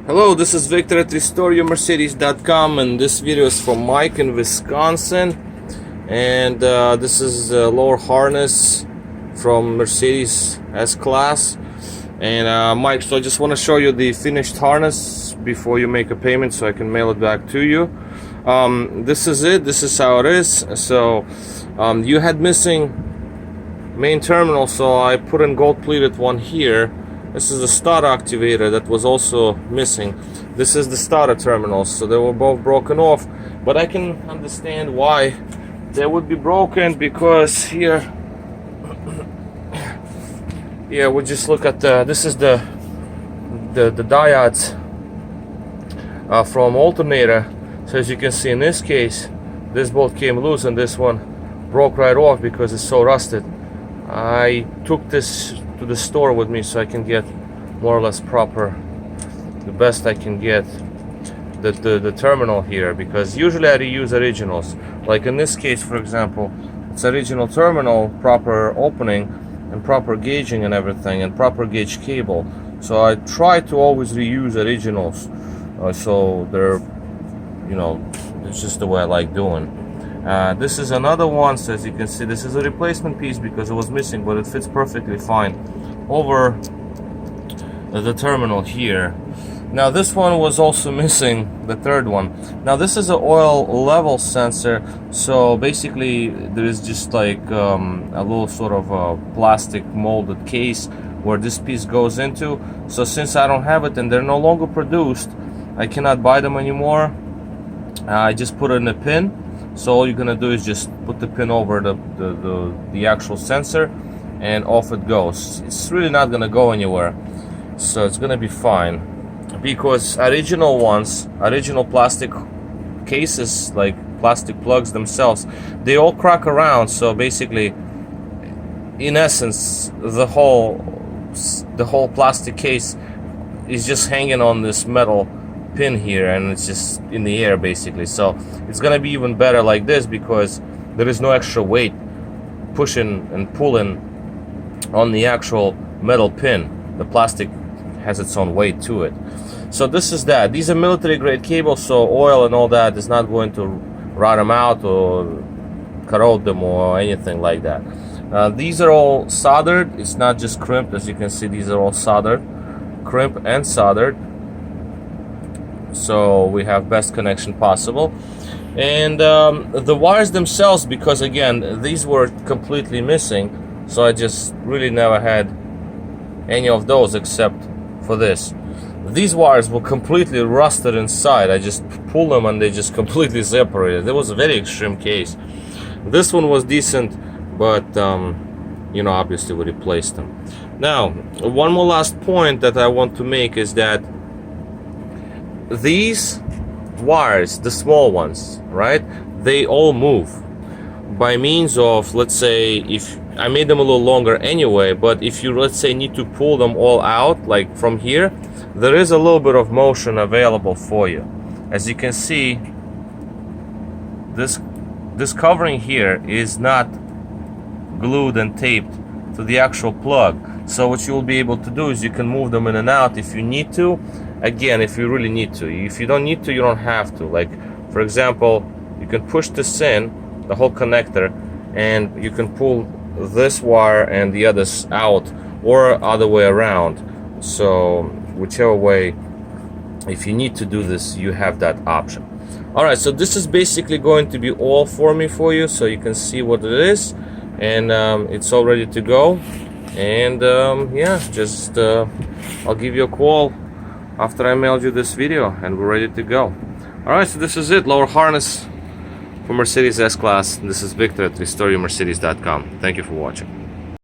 Hello, this is Victor at RestoreYourMercedes.com, and this video is from Mike in Wisconsin. And this is the lower harness from Mercedes S-Class. And Mike, so I just want to show you the finished harness before you make a payment so I can mail it back to you. This is it. This is how it is. So you had missing main terminal, so I put in gold plated one here. This is the starter activator that was also missing. This is the starter terminals, so they were both broken off. But I can understand why they would be broken, because here we just look at this is the diodes from alternator. So as you can see, in this case, this bolt came loose and this one broke right off because it's so rusted. I took this to the store with me so I can get more or less proper, the best I can get the terminal here, because usually I reuse originals. Like in this case, for example, it's original terminal, proper opening and proper gauging and everything, and proper gauge cable. So I try to always reuse originals, so they're, you know, it's just the way I like doing. This is another one, so as you can see, this is a replacement piece because it was missing, but it fits perfectly fine over the terminal here. Now this one was also missing, the third one. Now this is an oil level sensor, so basically there is just like a little sort of a plastic molded case where this piece goes into. So since I don't have it and they're no longer produced, I cannot buy them anymore. I just put it in a pin. So all you're gonna do is just put the pin over the actual sensor, and off it goes. It's really not gonna go anywhere, so it's gonna be fine. Because original ones, original plastic cases, like plastic plugs themselves, they all crack around. So basically, in essence, the whole plastic case is just hanging on this metal pin here, and it's just in the air basically. So it's gonna be even better like this, because there is no extra weight pushing and pulling on the actual metal pin. The plastic has its own weight to it. So this is that. These are military grade cables, so oil and all that is not going to rot them out or corrode them or anything like that. These are all soldered. It's not just crimped. As you can see, these are all soldered, crimped and soldered, so we have best connection possible. And the wires themselves, because again these were completely missing, so I just really never had any of those except for this. These wires were completely rusted inside. I just pulled them and they just completely separated. It was a very extreme case. This one was decent, but you know, obviously we replaced them. Now one more last point that I want to make is that these wires, the small ones, right, they all move by means of, let's say, if I made them a little longer anyway, but if you, let's say, need to pull them all out, like from here, there is a little bit of motion available for you. As you can see, this covering here is not glued and taped to the actual plug. So what you'll be able to do is you can move them in and out if you need to. Again, if you really need to. If you don't need to, you don't have to. Like, for example, you can push this in, the whole connector, and you can pull this wire and the others out, or other way around. So whichever way, if you need to do this, you have that option. Alright, so this is basically going to be all for you, so you can see what it is, and it's all ready to go. And yeah, just I'll give you a call after I mailed you this video and we're ready to go. Alright, so this is it, lower harness for Mercedes S-Class. This is Victor at RestoreYourMercedes.com. Thank you for watching.